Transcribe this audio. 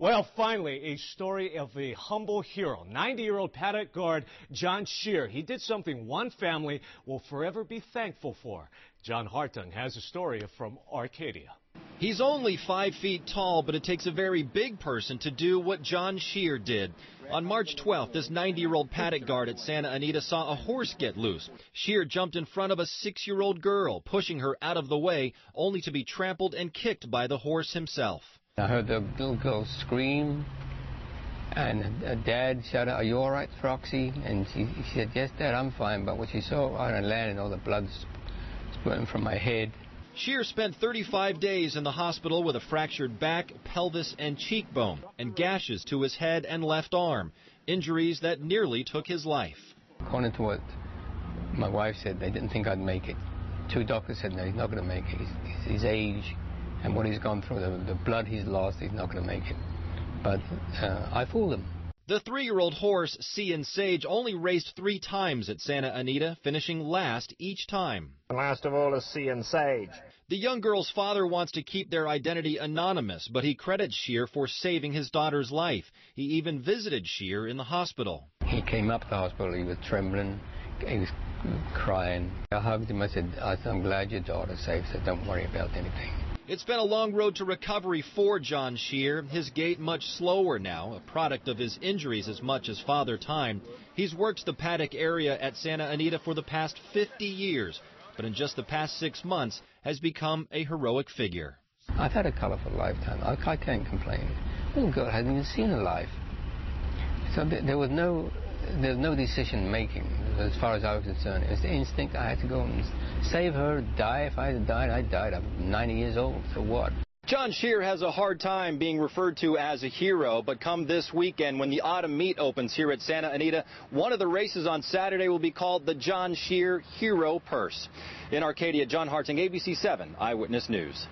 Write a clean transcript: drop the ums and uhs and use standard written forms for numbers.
Well, finally, a story of a humble hero, 90-year-old Paddock Guard John Shear. He did something one family will forever be thankful for. John Hartung has a story from Arcadia. He's only 5 feet tall, but it takes a very big person to do what John Shear did. On March 12th, this 90-year-old Paddock Guard at Santa Anita saw a horse get loose. Shear jumped in front of a 6-year-old girl, pushing her out of the way, only to be trampled and kicked by the horse himself. I heard the little girl scream, and Dad shouted, "Are you all right, Roxy?" And she said, "Yes, Dad, I'm fine." But when she saw I landed, all the blood spurting from my head. Shear spent 35 days in the hospital with a fractured back, pelvis, and cheekbone, and gashes to his head and left arm, injuries that nearly took his life. According to what my wife said, they didn't think I'd make it. 2 doctors said, no, he's not going to make it. His age and what he's gone through, the blood he's lost, he's not going to make it. But I fooled him. The 3-year-old horse, Sea and Sage, only raced 3 times at Santa Anita, finishing last each time. And last of all is Sea and Sage. The young girl's father wants to keep their identity anonymous, but he credits Shear for saving his daughter's life. He even visited Shear in the hospital. He came up to the hospital, he was trembling, he was crying. I hugged him, I said, "I'm glad your daughter's safe, so don't worry about anything." It's been a long road to recovery for John Shear. His gait much slower now, a product of his injuries as much as Father Time. He's worked the Paddock area at Santa Anita for the past 50 years, but in just the past 6 months has become a heroic figure. I've had a colorful lifetime. I can't complain. Little girl hasn't even seen a life. So there was no decision making as far as I was concerned. It was the instinct. I had to go and save her, die. If I had died, I died. I'm 90 years old, so what? John Shear has a hard time being referred to as a hero, but come this weekend when the autumn meet opens here at Santa Anita, one of the races on Saturday will be called the John Shear Hero Purse. In Arcadia, John Hartung, ABC 7 Eyewitness News.